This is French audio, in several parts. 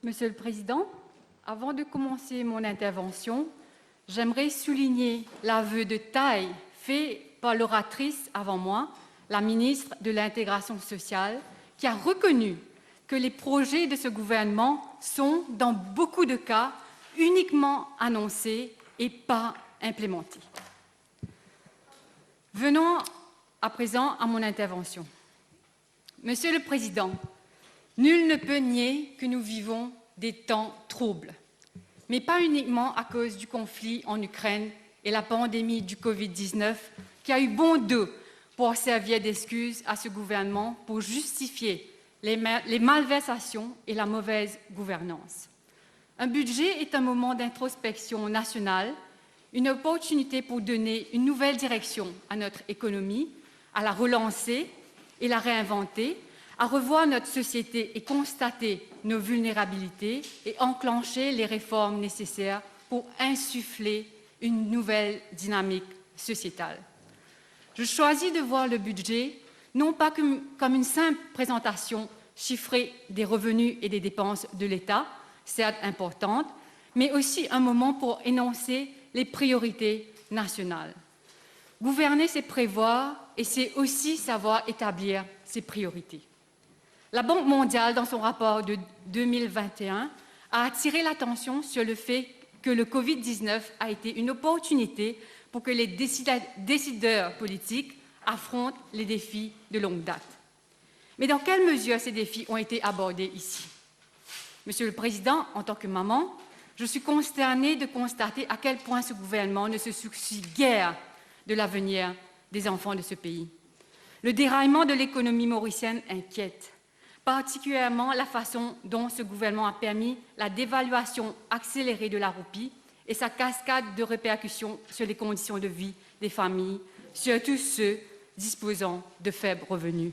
Monsieur le Président, avant de commencer mon intervention, j'aimerais souligner l'aveu de taille fait par l'oratrice avant moi, la ministre de l'Intégration sociale, qui a reconnu que les projets de ce gouvernement sont, dans beaucoup de cas, uniquement annoncés et pas implémentés. Venons à présent à mon intervention. Monsieur le Président, nul ne peut nier que nous vivons des temps troubles, mais pas uniquement à cause du conflit en Ukraine et la pandémie du Covid-19 qui a eu bon dos pour servir d'excuse à ce gouvernement pour justifier les malversations et la mauvaise gouvernance. Un budget est un moment d'introspection nationale, une opportunité pour donner une nouvelle direction à notre économie, à la relancer et la réinventer, à revoir notre société et constater nos vulnérabilités et enclencher les réformes nécessaires pour insuffler une nouvelle dynamique sociétale. Je choisis de voir le budget non pas comme une simple présentation chiffrée des revenus et des dépenses de l'État, certes importantes, mais aussi un moment pour énoncer les priorités nationales. Gouverner, c'est prévoir et c'est aussi savoir établir ses priorités. La Banque mondiale, dans son rapport de 2021, a attiré l'attention sur le fait que le Covid-19 a été une opportunité pour que les décideurs politiques affrontent les défis de longue date. Mais dans quelle mesure ces défis ont été abordés ici? Monsieur le Président, en tant que maman, je suis consternée de constater à quel point ce gouvernement ne se soucie guère de l'avenir des enfants de ce pays. Le déraillement de l'économie mauricienne inquiète, particulièrement la façon dont ce gouvernement a permis la dévaluation accélérée de la roupie et sa cascade de répercussions sur les conditions de vie des familles, surtout ceux disposant de faibles revenus.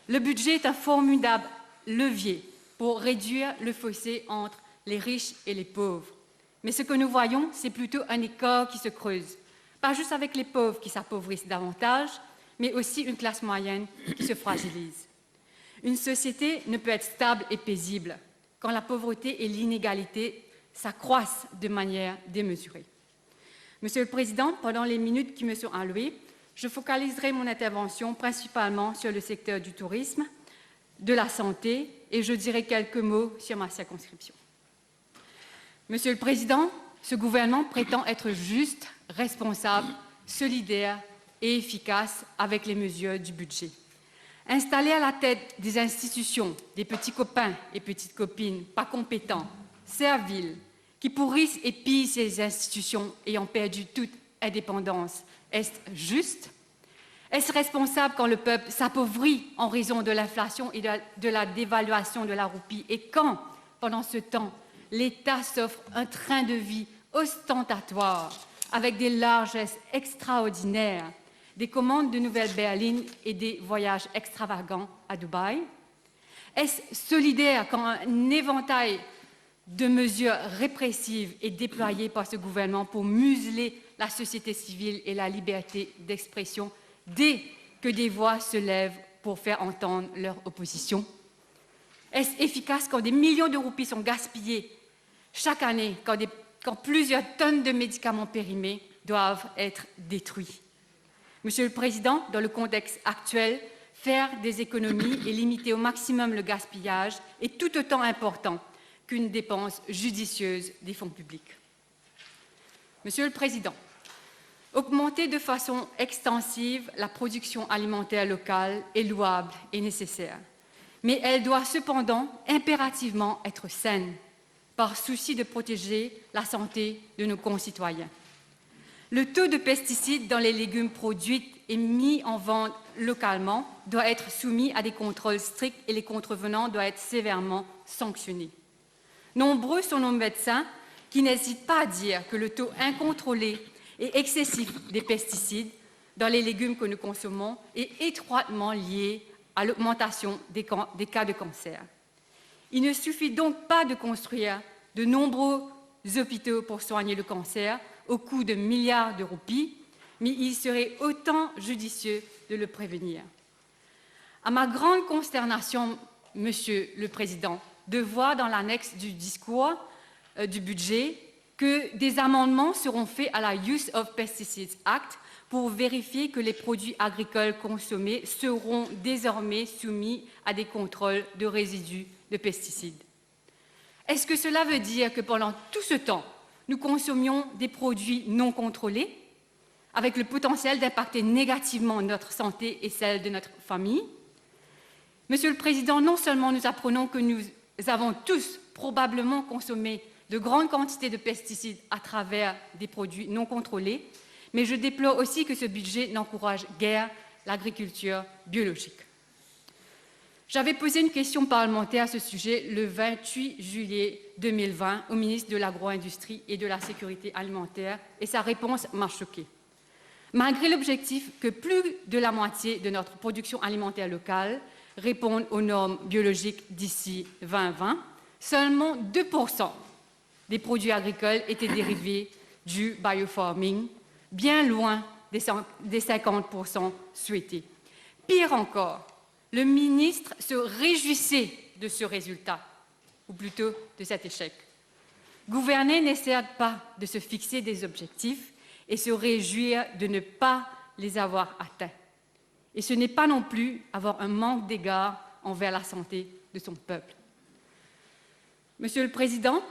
Le budget est un formidable levier pour réduire le fossé entre les riches et les pauvres. Mais ce que nous voyons, c'est plutôt un écart qui se creuse, pas juste avec les pauvres qui s'appauvrissent davantage, mais aussi une classe moyenne qui se fragilise. Une société ne peut être stable et paisible quand la pauvreté et l'inégalité s'accroissent de manière démesurée. Monsieur le Président, pendant les minutes qui me sont allouées, je focaliserai mon intervention principalement sur le secteur du tourisme, de la santé, et je dirai quelques mots sur ma circonscription. Monsieur le Président, ce gouvernement prétend être juste, responsable, solidaire et efficace avec les mesures du budget. Installé à la tête des institutions, des petits copains et petites copines pas compétents, serviles, qui pourrissent et pillent ces institutions ayant perdu toute indépendance, est-ce juste? Est-ce responsable quand le peuple s'appauvrit en raison de l'inflation et de la dévaluation de la roupie? Et quand, pendant ce temps, l'État s'offre un train de vie ostentatoire avec des largesses extraordinaires, des commandes de nouvelles berlines et des voyages extravagants à Dubaï? Est-ce solidaire quand un éventail de mesures répressives est déployé par ce gouvernement pour museler la société civile et la liberté d'expression dès que des voix se lèvent pour faire entendre leur opposition? Est-ce efficace quand des millions de roupies sont gaspillées chaque année, quand plusieurs tonnes de médicaments périmés doivent être détruits? Monsieur le Président, dans le contexte actuel, faire des économies et limiter au maximum le gaspillage est tout autant important qu'une dépense judicieuse des fonds publics. Monsieur le Président, augmenter de façon extensive la production alimentaire locale est louable et nécessaire, mais elle doit cependant impérativement être saine, par souci de protéger la santé de nos concitoyens. Le taux de pesticides dans les légumes produits et mis en vente localement doit être soumis à des contrôles stricts et les contrevenants doivent être sévèrement sanctionnés. Nombreux sont nos médecins qui n'hésitent pas à dire que le taux incontrôlé et excessif des pesticides dans les légumes que nous consommons est étroitement lié à l'augmentation des cas de cancer. Il ne suffit donc pas de construire de nombreux hôpitaux pour soigner le cancer au coût de milliards de roupies, mais il serait autant judicieux de le prévenir. À ma grande consternation, Monsieur le Président, de voir dans l'annexe du discours du budget que des amendements seront faits à la Use of Pesticides Act pour vérifier que les produits agricoles consommés seront désormais soumis à des contrôles de résidus de pesticides. Est-ce que cela veut dire que pendant tout ce temps, nous consommions des produits non contrôlés, avec le potentiel d'impacter négativement notre santé et celle de notre famille? Monsieur le Président, non seulement nous apprenons que nous avons tous probablement consommé de grandes quantités de pesticides à travers des produits non contrôlés, mais je déplore aussi que ce budget n'encourage guère l'agriculture biologique. J'avais posé une question parlementaire à ce sujet le 28 juillet 2020 au ministre de l'Agro-Industrie et de la Sécurité alimentaire et sa réponse m'a choquée. Malgré l'objectif que plus de la moitié de notre production alimentaire locale réponde aux normes biologiques d'ici 2020, seulement 2% des produits agricoles étaient dérivés du biofarming, bien loin des 50% souhaités. Pire encore, le ministre se réjouissait de ce résultat, ou plutôt de cet échec. Gouverner n'est certes pas de se fixer des objectifs et se réjouir de ne pas les avoir atteints. Et ce n'est pas non plus avoir un manque d'égard envers la santé de son peuple. Monsieur le Président,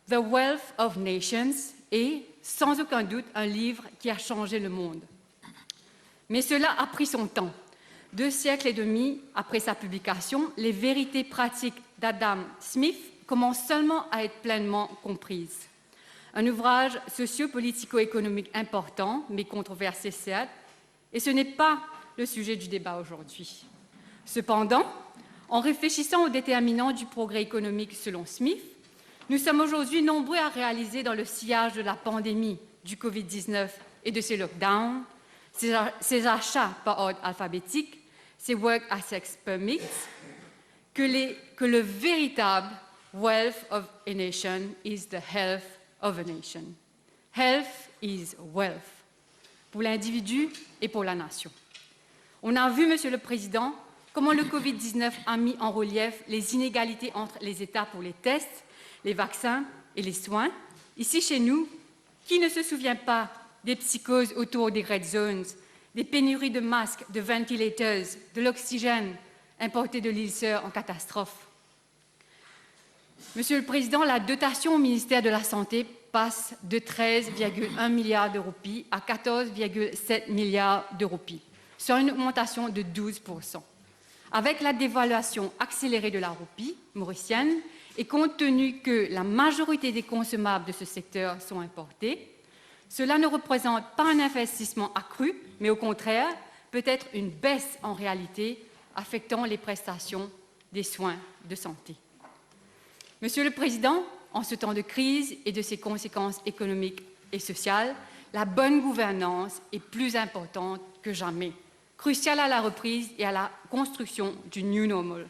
The Wealth of Nations est, sans aucun doute, un livre qui a changé le monde. Mais cela a pris son temps. 2 siècles et demi après sa publication, les vérités pratiques d'Adam Smith commencent seulement à être pleinement comprises. Un ouvrage socio-politico-économique important, mais controversé certes, et ce n'est pas le sujet du débat aujourd'hui. Cependant, en réfléchissant aux déterminants du progrès économique selon Smith, nous sommes aujourd'hui nombreux à réaliser dans le sillage de la pandémie du Covid-19 et de ses lockdowns, ses achats par ordre alphabétique, ses work assets permits, que le véritable wealth of a nation is the health of a nation. Health is wealth, pour l'individu et pour la nation. On a vu, Monsieur le Président, comment le Covid-19 a mis en relief les inégalités entre les États pour les tests, les vaccins et les soins. Ici, chez nous, qui ne se souvient pas des psychoses autour des red zones, des pénuries de masques, de ventilateurs, de l'oxygène importé de l'île Sœur en catastrophe? Monsieur le Président, la dotation au ministère de la Santé passe de 13,1 milliards de roupies à 14,7 milliards de roupies, soit une augmentation de 12%. Avec la dévaluation accélérée de la roupie mauricienne et compte tenu que la majorité des consommables de ce secteur sont importés, cela ne représente pas un investissement accru, mais au contraire, peut-être une baisse en réalité affectant les prestations des soins de santé. Monsieur le Président, en ce temps de crise et de ses conséquences économiques et sociales, la bonne gouvernance est plus importante que jamais, cruciale à la reprise et à la construction du New Normal.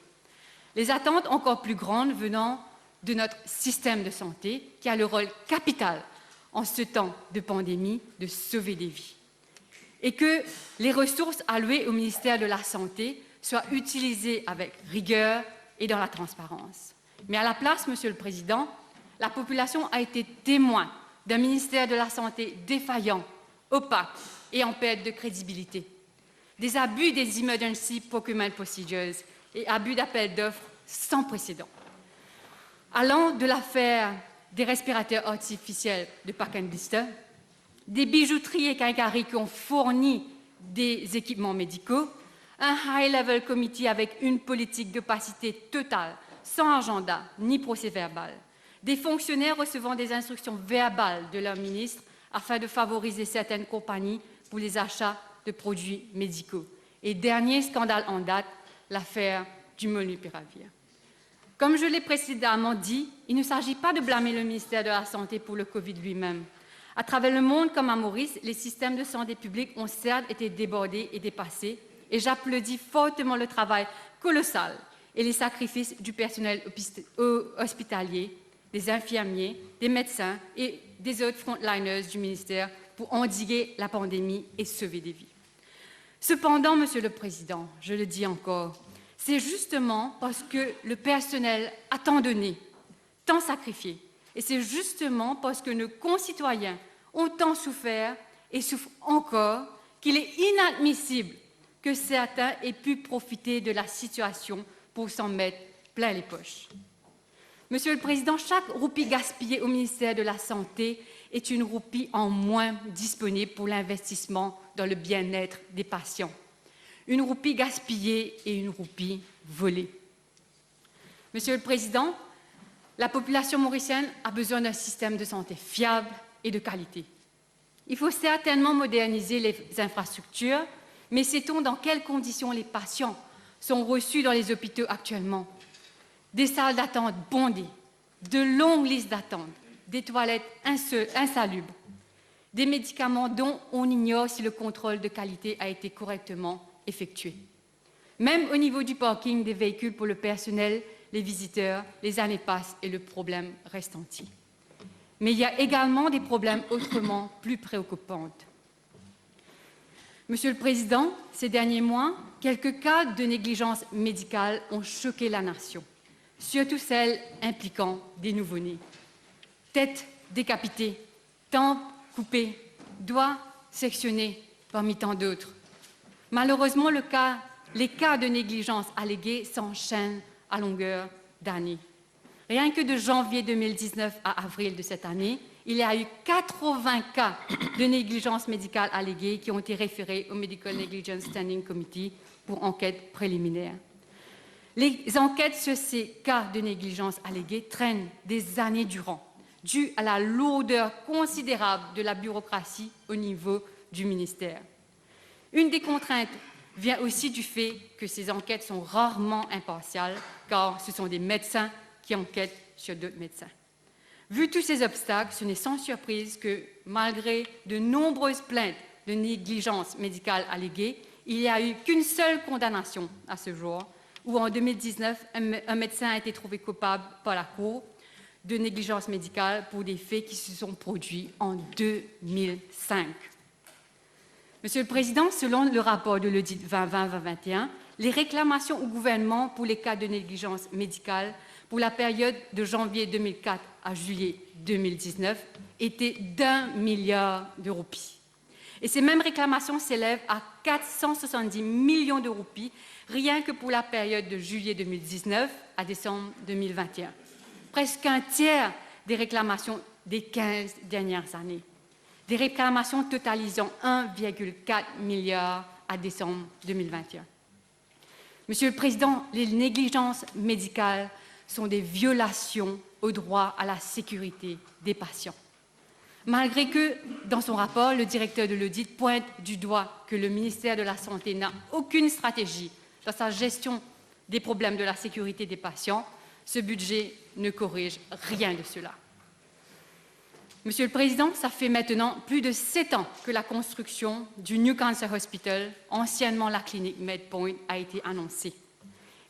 Les attentes encore plus grandes venant de notre système de santé qui a le rôle capital en ce temps de pandémie de sauver des vies. Et que les ressources allouées au ministère de la Santé soient utilisées avec rigueur et dans la transparence. Mais à la place, Monsieur le Président, la population a été témoin d'un ministère de la Santé défaillant, opaque et en perte de crédibilité. Des abus des Emergency Procurement Procedures et abus d'appel d'offres sans précédent. Allant de l'affaire des respirateurs artificiels de Park & Lister, des bijouteries et quincailleries qui ont fourni des équipements médicaux, un high-level committee avec une politique d'opacité totale, sans agenda ni procès-verbal, des fonctionnaires recevant des instructions verbales de leur ministre afin de favoriser certaines compagnies pour les achats de produits médicaux. Et dernier scandale en date, l'affaire du Molnupiravir. Comme je l'ai précédemment dit, il ne s'agit pas de blâmer le ministère de la Santé pour le Covid lui-même. À travers le monde comme à Maurice, les systèmes de santé publique ont certes été débordés et dépassés, et j'applaudis fortement le travail colossal et les sacrifices du personnel hospitalier, des infirmiers, des médecins et des autres frontliners du ministère pour endiguer la pandémie et sauver des vies. Cependant, Monsieur le Président, je le dis encore, C'est justement parce que le personnel a tant donné, tant sacrifié, et c'est justement parce que nos concitoyens ont tant souffert et souffrent encore qu'il est inadmissible que certains aient pu profiter de la situation pour s'en mettre plein les poches. Monsieur le Président, chaque roupie gaspillée au ministère de la Santé est une roupie en moins disponible pour l'investissement dans le bien-être des patients. Une roupie gaspillée et une roupie volée. Monsieur le Président, la population mauricienne a besoin d'un système de santé fiable et de qualité. Il faut certainement moderniser les infrastructures, mais sait-on dans quelles conditions les patients sont reçus dans les hôpitaux actuellement? Des salles d'attente bondées, de longues listes d'attente, des toilettes insalubres, des médicaments dont on ignore si le contrôle de qualité a été correctement effectué. Même au niveau du parking des véhicules pour le personnel, les visiteurs, les années passent et le problème reste entier. Mais il y a également des problèmes autrement plus préoccupants. Monsieur le Président, ces derniers mois, quelques cas de négligence médicale ont choqué la nation, surtout celles impliquant des nouveau-nés. Tête décapitée, tempes coupées, doigts sectionnés, parmi tant d'autres. Malheureusement, les cas de négligence allégués s'enchaînent à longueur d'année. Rien que de janvier 2019 à avril de cette année, il y a eu 80 cas de négligence médicale alléguée qui ont été référés au Medical Negligence Standing Committee pour enquête préliminaire. Les enquêtes sur ces cas de négligence alléguée traînent des années durant, dû à la lourdeur considérable de la bureaucratie au niveau du ministère. Une des contraintes vient aussi du fait que ces enquêtes sont rarement impartiales, car ce sont des médecins qui enquêtent sur d'autres médecins. Vu tous ces obstacles, ce n'est sans surprise que, malgré de nombreuses plaintes de négligence médicale alléguée, il n'y a eu qu'une seule condamnation à ce jour, où en 2019, un médecin a été trouvé coupable par la Cour de négligence médicale pour des faits qui se sont produits en 2005. Monsieur le Président, selon le rapport de l'audit 2020-2021, les réclamations au gouvernement pour les cas de négligence médicale pour la période de janvier 2004 à juillet 2019 étaient d'1 milliard de roupies. Et ces mêmes réclamations s'élèvent à 470 millions de roupies rien que pour la période de juillet 2019 à décembre 2021. Presque un tiers des réclamations des 15 dernières années. Des réclamations totalisant 1,4 milliard à décembre 2021. Monsieur le Président, les négligences médicales sont des violations au droit à la sécurité des patients. Malgré que, dans son rapport, le directeur de l'audit pointe du doigt que le ministère de la Santé n'a aucune stratégie dans sa gestion des problèmes de la sécurité des patients, ce budget ne corrige rien de cela. Monsieur le Président, ça fait maintenant plus de 7 ans que la construction du New Cancer Hospital, anciennement la clinique MedPoint, a été annoncée.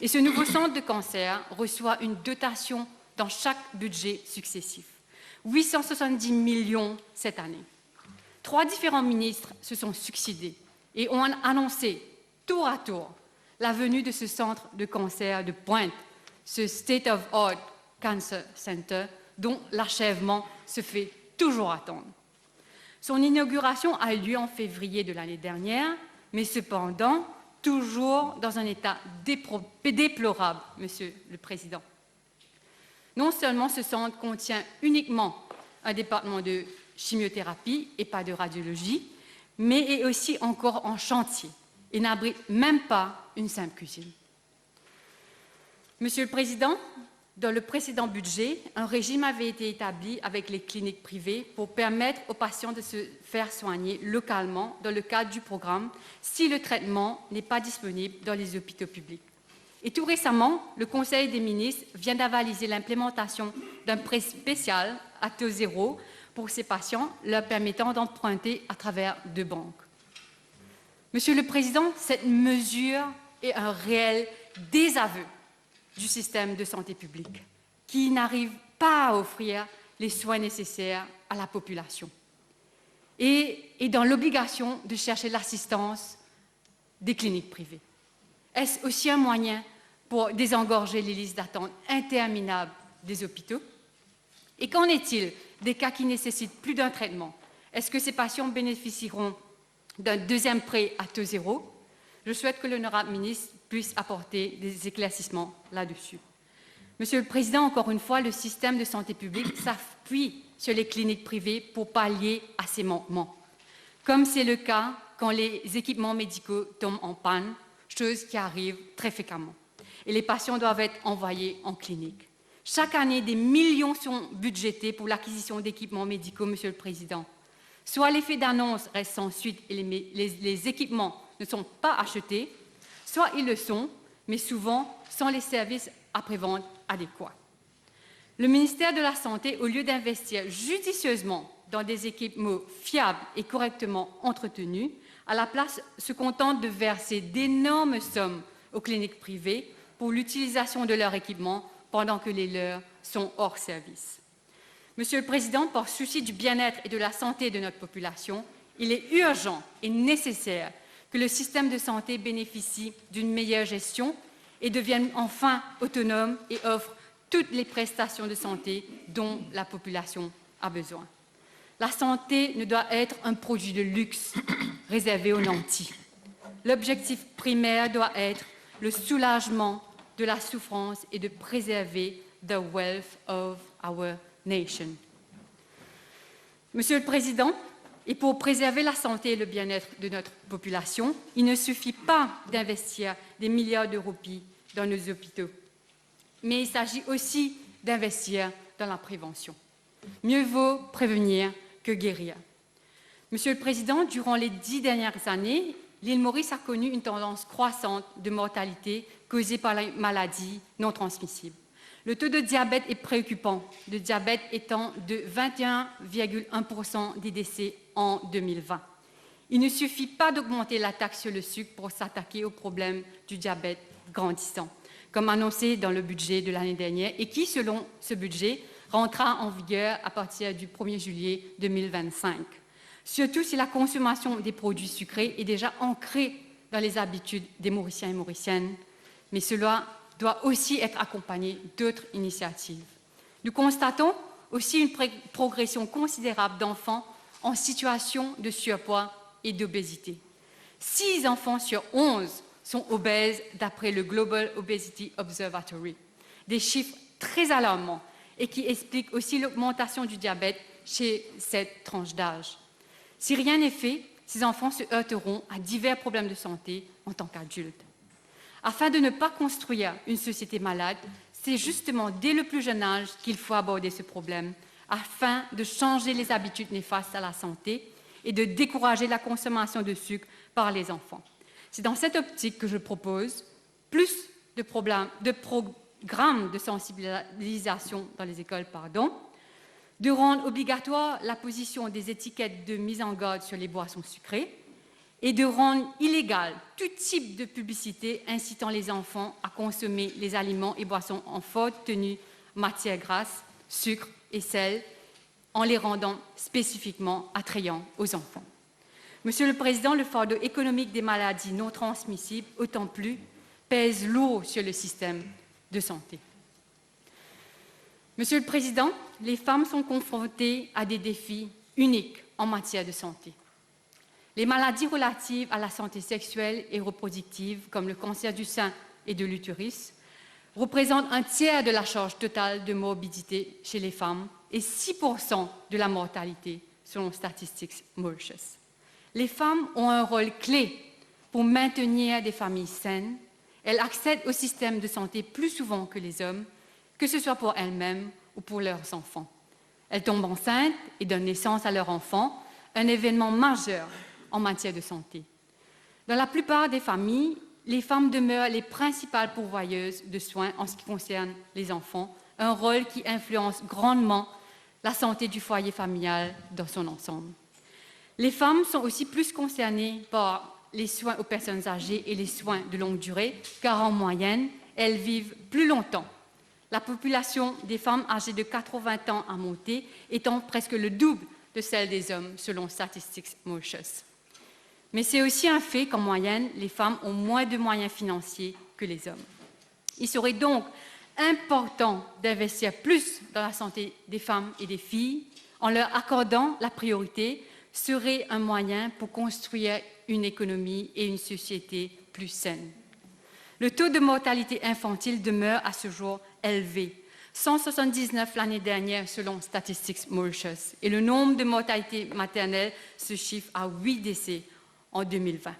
Et ce nouveau centre de cancer reçoit une dotation dans chaque budget successif. 870 millions cette année. 3 différents ministres se sont succédés et ont annoncé tour à tour la venue de ce centre de cancer de pointe, ce State of Art Cancer Center, dont l'achèvement se fait toujours attendre. Son inauguration a eu lieu en février de l'année dernière, mais cependant, toujours dans un état déplorable, Monsieur le Président. Non seulement ce centre contient uniquement un département de chimiothérapie et pas de radiologie, mais est aussi encore en chantier et n'abrite même pas une simple cuisine. Monsieur le Président, dans le précédent budget, un régime avait été établi avec les cliniques privées pour permettre aux patients de se faire soigner localement dans le cadre du programme si le traitement n'est pas disponible dans les hôpitaux publics. Et tout récemment, le Conseil des ministres vient d'avaliser l'implémentation d'un prêt spécial à taux zéro pour ces patients, leur permettant d'emprunter à travers 2 banques. Monsieur le Président, cette mesure est un réel désaveu du système de santé publique, qui n'arrive pas à offrir les soins nécessaires à la population et est dans l'obligation de chercher l'assistance des cliniques privées. Est-ce aussi un moyen pour désengorger les listes d'attente interminables des hôpitaux? Et qu'en est-il des cas qui nécessitent plus d'un traitement? Est-ce que ces patients bénéficieront d'un deuxième prêt à taux zéro? Je souhaite que l'honorable ministre puisse apporter des éclaircissements là-dessus. Monsieur le Président, encore une fois, le système de santé publique s'appuie sur les cliniques privées pour pallier à ces manquements, comme c'est le cas quand les équipements médicaux tombent en panne, chose qui arrive très fréquemment, et les patients doivent être envoyés en clinique. Chaque année, des millions sont budgétés pour l'acquisition d'équipements médicaux, Monsieur le Président. Soit l'effet d'annonce reste sans suite et les équipements ne sont pas achetés, soit ils le sont, mais souvent sans les services après-vente adéquats. Le ministère de la Santé, au lieu d'investir judicieusement dans des équipements fiables et correctement entretenus, à la place se contente de verser d'énormes sommes aux cliniques privées pour l'utilisation de leurs équipements pendant que les leurs sont hors service. Monsieur le Président, par souci du bien-être et de la santé de notre population, il est urgent et nécessaire que le système de santé bénéficie d'une meilleure gestion et devienne enfin autonome et offre toutes les prestations de santé dont la population a besoin. La santé ne doit être un produit de luxe réservé aux nantis. L'objectif primaire doit être le soulagement de la souffrance et de préserver the wealth of our nation. Monsieur le Président, et pour préserver la santé et le bien-être de notre population, il ne suffit pas d'investir des milliards de roupies dans nos hôpitaux, mais il s'agit aussi d'investir dans la prévention. Mieux vaut prévenir que guérir. Monsieur le Président, durant les 10 dernières années, l'île Maurice a connu une tendance croissante de mortalité causée par les maladies non transmissibles. Le taux de diabète est préoccupant, le diabète étant de 21,1% des décès en 2020. Il ne suffit pas d'augmenter la taxe sur le sucre pour s'attaquer au problème du diabète grandissant, comme annoncé dans le budget de l'année dernière et qui, selon ce budget, rentrera en vigueur à partir du 1er juillet 2025. Surtout si la consommation des produits sucrés est déjà ancrée dans les habitudes des Mauriciens et Mauriciennes, mais cela doit aussi être accompagné d'autres initiatives. Nous constatons aussi une progression considérable d'enfants en situation de surpoids et d'obésité. 6 enfants sur 11 sont obèses d'après le Global Obesity Observatory, des chiffres très alarmants et qui expliquent aussi l'augmentation du diabète chez cette tranche d'âge. Si rien n'est fait, ces enfants se heurteront à divers problèmes de santé en tant qu'adultes. Afin de ne pas construire une société malade, c'est justement dès le plus jeune âge qu'il faut aborder ce problème, afin de changer les habitudes néfastes à la santé et de décourager la consommation de sucre par les enfants. C'est dans cette optique que je propose plus de programmes de sensibilisation dans les écoles, de rendre obligatoire la position des étiquettes de mise en garde sur les boissons sucrées, et de rendre illégal tout type de publicité incitant les enfants à consommer les aliments et boissons en forte tenue matières grasses, sucre et sel, en les rendant spécifiquement attrayants aux enfants. Monsieur le Président, le fardeau économique des maladies non transmissibles, autant plus, pèse lourd sur le système de santé. Monsieur le Président, les femmes sont confrontées à des défis uniques en matière de santé. Les maladies relatives à la santé sexuelle et reproductive, comme le cancer du sein et de l'utérus, représentent un tiers de la charge totale de morbidité chez les femmes et 6% de la mortalité, selon Statistics Mauritius. Les femmes ont un rôle clé pour maintenir des familles saines. Elles accèdent au système de santé plus souvent que les hommes, que ce soit pour elles-mêmes ou pour leurs enfants. Elles tombent enceintes et donnent naissance à leurs enfants, un événement majeur en matière de santé. Dans la plupart des familles, les femmes demeurent les principales pourvoyeuses de soins en ce qui concerne les enfants, un rôle qui influence grandement la santé du foyer familial dans son ensemble. Les femmes sont aussi plus concernées par les soins aux personnes âgées et les soins de longue durée, car en moyenne, elles vivent plus longtemps. La population des femmes âgées de 80 ans à monter étant presque le double de celle des hommes, selon Statistics Mauritius. Mais c'est aussi un fait qu'en moyenne, les femmes ont moins de moyens financiers que les hommes. Il serait donc important d'investir plus dans la santé des femmes et des filles en leur accordant la priorité serait un moyen pour construire une économie et une société plus saine. Le taux de mortalité infantile demeure à ce jour élevé, 179 l'année dernière selon Statistics Mauritius, et le nombre de mortalités maternelles se chiffre à 8 décès en 2020.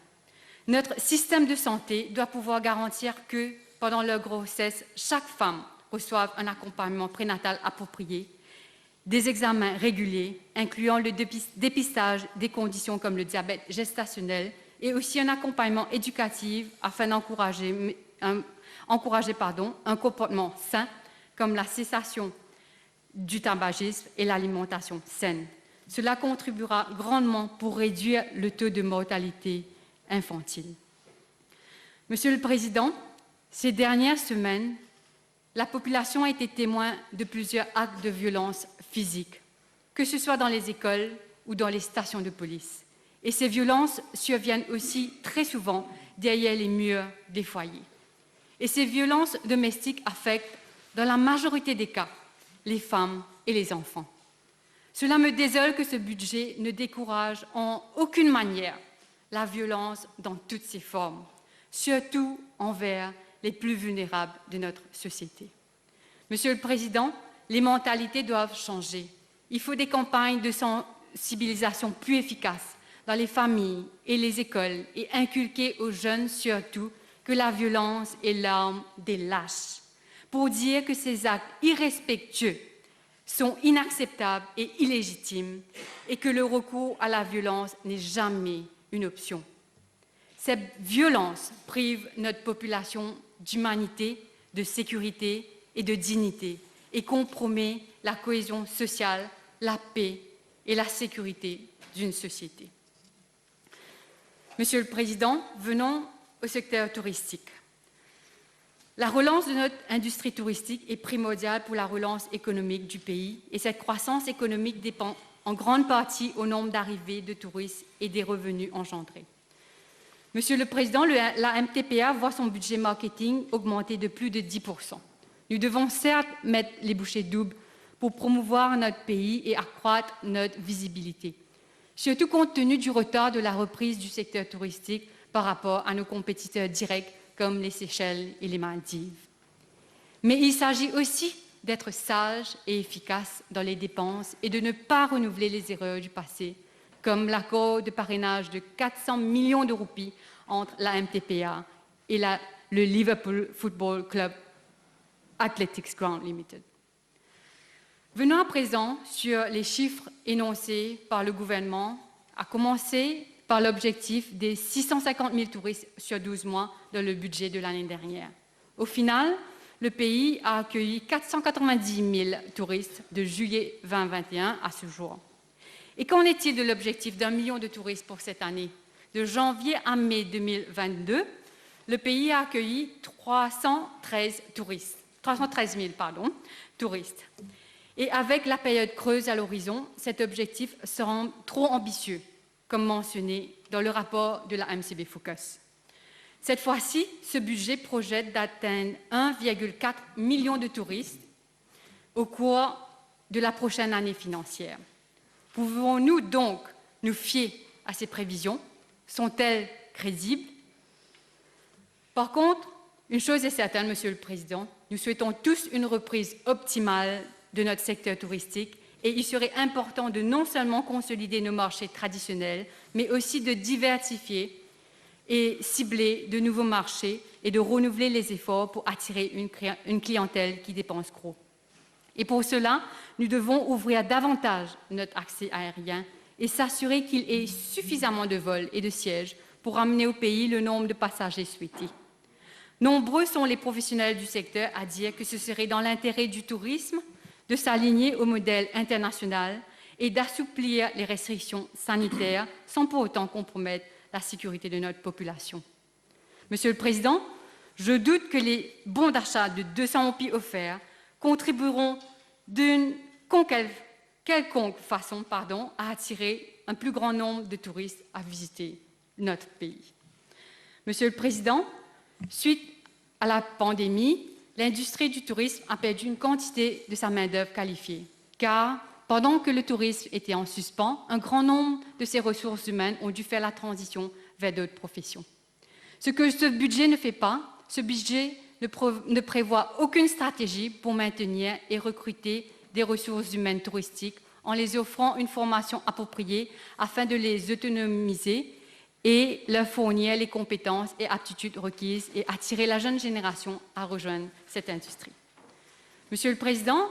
Notre système de santé doit pouvoir garantir que, pendant leur grossesse, chaque femme reçoive un accompagnement prénatal approprié, des examens réguliers, incluant le dépistage des conditions comme le diabète gestationnel, et aussi un accompagnement éducatif afin d'encourager un comportement sain comme la cessation du tabagisme et l'alimentation saine. Cela contribuera grandement pour réduire le taux de mortalité infantile. Monsieur le Président, ces dernières semaines, la population a été témoin de plusieurs actes de violence physique, que ce soit dans les écoles ou dans les stations de police. Et ces violences surviennent aussi très souvent derrière les murs des foyers. Et ces violences domestiques affectent, dans la majorité des cas, les femmes et les enfants. Cela me désole que ce budget ne décourage en aucune manière la violence dans toutes ses formes, surtout envers les plus vulnérables de notre société. Monsieur le Président, les mentalités doivent changer. Il faut des campagnes de sensibilisation plus efficaces dans les familles et les écoles et inculquer aux jeunes surtout que la violence est l'arme des lâches, pour dire que ces actes irrespectueux sont inacceptables et illégitimes et que le recours à la violence n'est jamais une option. Cette violence prive notre population d'humanité, de sécurité et de dignité et compromet la cohésion sociale, la paix et la sécurité d'une société. Monsieur le Président, venons au secteur touristique. La relance de notre industrie touristique est primordiale pour la relance économique du pays et cette croissance économique dépend en grande partie au nombre d'arrivées de touristes et des revenus engendrés. Monsieur le Président, la MTPA voit son budget marketing augmenter de plus de 10%. Nous devons certes mettre les bouchées doubles pour promouvoir notre pays et accroître notre visibilité, surtout compte tenu du retard de la reprise du secteur touristique par rapport à nos compétiteurs directs comme les Seychelles et les Maldives. Mais il s'agit aussi d'être sage et efficace dans les dépenses et de ne pas renouveler les erreurs du passé, comme l'accord de parrainage de 400 millions de roupies entre la MTPA et le Liverpool Football Club Athletics Ground Limited. Venons à présent sur les chiffres énoncés par le gouvernement, à commencer par l'objectif des 650 000 touristes sur 12 mois dans le budget de l'année dernière. Au final, le pays a accueilli 490 000 touristes de juillet 2021 à ce jour. Et qu'en est-il de l'objectif d'1 million de touristes pour cette année? De janvier à mai 2022, le pays a accueilli 313 000 touristes. Et avec la période creuse à l'horizon, cet objectif semble trop ambitieux, comme mentionné dans le rapport de la MCB Focus. Cette fois-ci, ce budget projette d'atteindre 1,4 million de touristes au cours de la prochaine année financière. Pouvons-nous donc nous fier à ces prévisions? Sont-elles crédibles? Par contre, une chose est certaine, Monsieur le Président, nous souhaitons tous une reprise optimale de notre secteur touristique et il serait important de non seulement consolider nos marchés traditionnels, mais aussi de diversifier et cibler de nouveaux marchés et de renouveler les efforts pour attirer une clientèle qui dépense gros. Et pour cela, nous devons ouvrir davantage notre accès aérien et s'assurer qu'il y ait suffisamment de vols et de sièges pour amener au pays le nombre de passagers souhaités. Nombreux sont les professionnels du secteur à dire que ce serait dans l'intérêt du tourisme de s'aligner au modèle international et d'assouplir les restrictions sanitaires sans pour autant compromettre la sécurité de notre population. Monsieur le Président, je doute que les bons d'achat de 200 roupies offerts contribueront d'une quelconque façon à attirer un plus grand nombre de touristes à visiter notre pays. Monsieur le Président, suite à la pandémie, l'industrie du tourisme a perdu une quantité de sa main-d'œuvre qualifiée, car pendant que le tourisme était en suspens, un grand nombre de ses ressources humaines ont dû faire la transition vers d'autres professions. Ce que ce budget ne fait pas, ce budget ne prévoit aucune stratégie pour maintenir et recruter des ressources humaines touristiques en les offrant une formation appropriée afin de les autonomiser et leur fournir les compétences et aptitudes requises et attirer la jeune génération à rejoindre cette industrie. Monsieur le Président,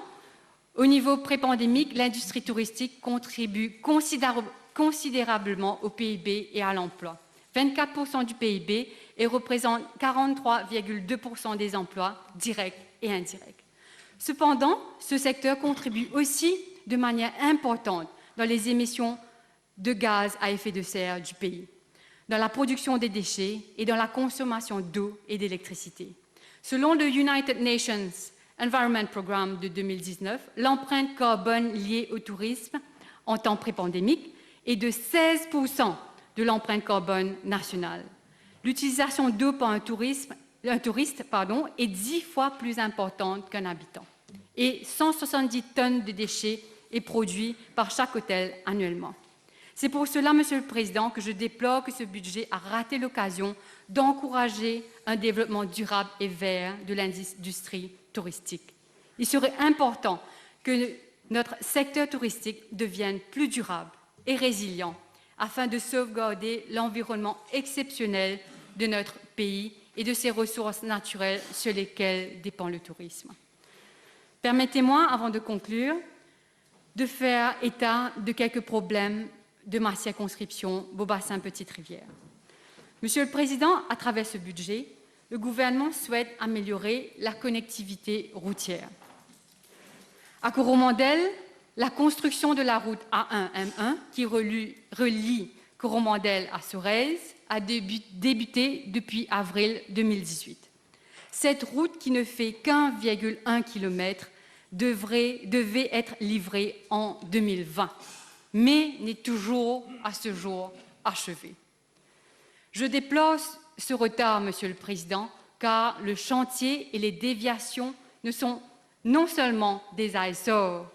au niveau pré-pandémique, l'industrie touristique contribue considérablement au PIB et à l'emploi. 24% du PIB et représente 43,2% des emplois directs et indirects. Cependant, ce secteur contribue aussi de manière importante dans les émissions de gaz à effet de serre du pays, dans la production des déchets et dans la consommation d'eau et d'électricité. Selon le United Nations Environment Programme de 2019, l'empreinte carbone liée au tourisme en temps pré-pandémique est de 16% de l'empreinte carbone nationale. L'utilisation d'eau par un touriste est 10 fois plus importante qu'un habitant. Et 170 tonnes de déchets est produit par chaque hôtel annuellement. C'est pour cela, Monsieur le Président, que je déplore que ce budget a raté l'occasion d'encourager un développement durable et vert de l'industrie touristique. Il serait important que notre secteur touristique devienne plus durable et résilient afin de sauvegarder l'environnement exceptionnel de notre pays et de ses ressources naturelles sur lesquelles dépend le tourisme. Permettez-moi, avant de conclure, de faire état de quelques problèmes de ma circonscription Beaubassin-Petite-Rivière. Monsieur le Président, à travers ce budget, le gouvernement souhaite améliorer la connectivité routière. À Coromandel, la construction de la route A1-M1 qui relie Coromandel à Sorèze a débuté depuis avril 2018. Cette route, qui ne fait qu'1,1 km, devait être livrée en 2020, mais n'est toujours à ce jour achevée. Je déplore ce retard, Monsieur le Président, car le chantier et les déviations ne sont non seulement des eyesores,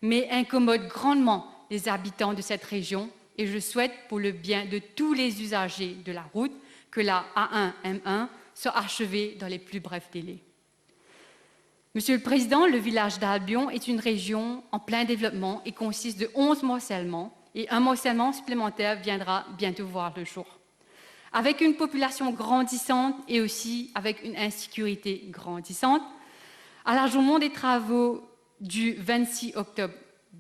mais incommodent grandement les habitants de cette région et je souhaite, pour le bien de tous les usagers de la route, que la A1-M1 soit achevée dans les plus brefs délais. Monsieur le Président, le village d'Albion est une région en plein développement et consiste de 11 morcellements et un morcellement supplémentaire viendra bientôt voir le jour. Avec une population grandissante et aussi avec une insécurité grandissante, à l'ajournement des travaux du 26 octobre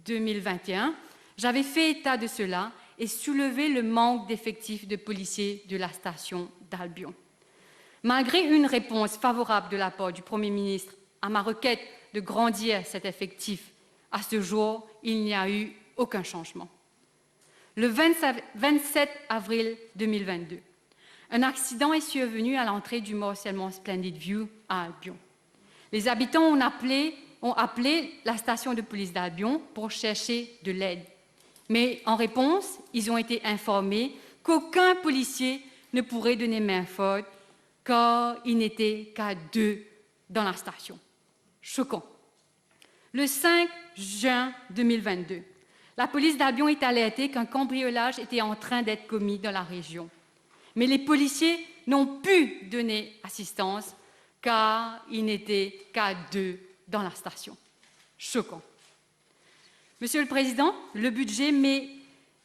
2021, j'avais fait état de cela et soulevé le manque d'effectifs de policiers de la station d'Albion. Malgré une réponse favorable de la part du Premier ministre à ma requête de grandir cet effectif, à ce jour, il n'y a eu aucun changement. Le 27 avril 2022, un accident est survenu à l'entrée du morcellement Splendid View à Albion. Les habitants ont appelé la station de police d'Albion pour chercher de l'aide. Mais en réponse, ils ont été informés qu'aucun policier ne pourrait donner main forte car il n'était qu'à 2 dans la station. Choquant. Le 5 juin 2022, la police d'Albion est alertée qu'un cambriolage était en train d'être commis dans la région. Mais les policiers n'ont pu donner assistance car il n'était qu'à 2 dans la station. Choquant. Monsieur le Président, le budget met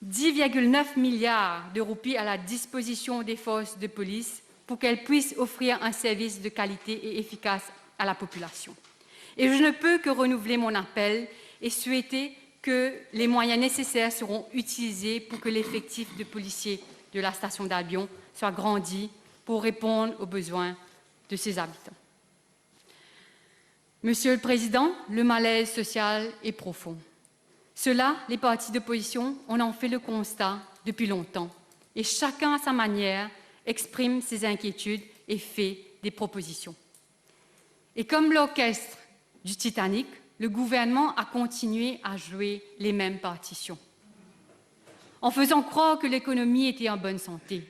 10,9 milliards de roupies à la disposition des forces de police pour qu'elles puissent offrir un service de qualité et efficace à la population. Et je ne peux que renouveler mon appel et souhaiter que les moyens nécessaires seront utilisés pour que l'effectif de policiers de la station d'Albion soit grandi pour répondre aux besoins de ses habitants. Monsieur le Président, le malaise social est profond. Cela, les partis d'opposition, on en fait le constat depuis longtemps. Et chacun à sa manière exprime ses inquiétudes et fait des propositions. Et comme l'orchestre du Titanic, le gouvernement a continué à jouer les mêmes partitions. En faisant croire que l'économie était en bonne santé,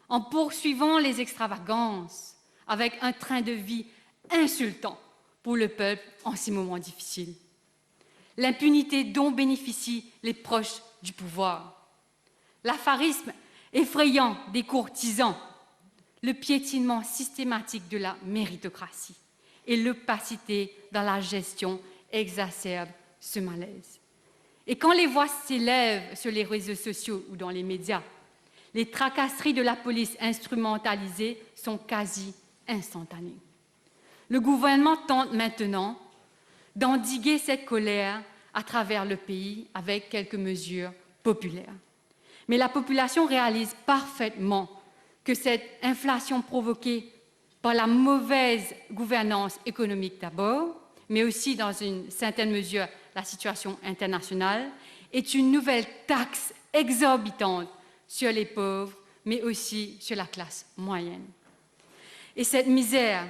en poursuivant les extravagances, avec un train de vie insultant pour le peuple en ces moments difficiles. L'impunité dont bénéficient les proches du pouvoir, l'apharisme effrayant des courtisans, le piétinement systématique de la méritocratie et l'opacité dans la gestion exacerbent ce malaise. Et quand les voix s'élèvent sur les réseaux sociaux ou dans les médias, les tracasseries de la police instrumentalisée sont quasi instantanées. Le gouvernement tente maintenant d'endiguer cette colère à travers le pays avec quelques mesures populaires. Mais la population réalise parfaitement que cette inflation provoquée par la mauvaise gouvernance économique d'abord, mais aussi dans une certaine mesure la situation internationale, est une nouvelle taxe exorbitante sur les pauvres, mais aussi sur la classe moyenne. Et cette misère,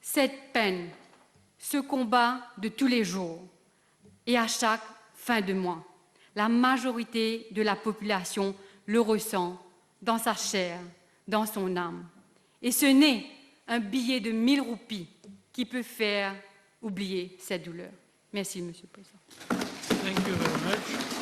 cette peine, ce combat de tous les jours et à chaque fin de mois, la majorité de la population le ressent dans sa chair, dans son âme. Et ce n'est un billet de 1000 roupies qui peut faire oublier cette douleur. Merci, Monsieur le Président. Thank you very much.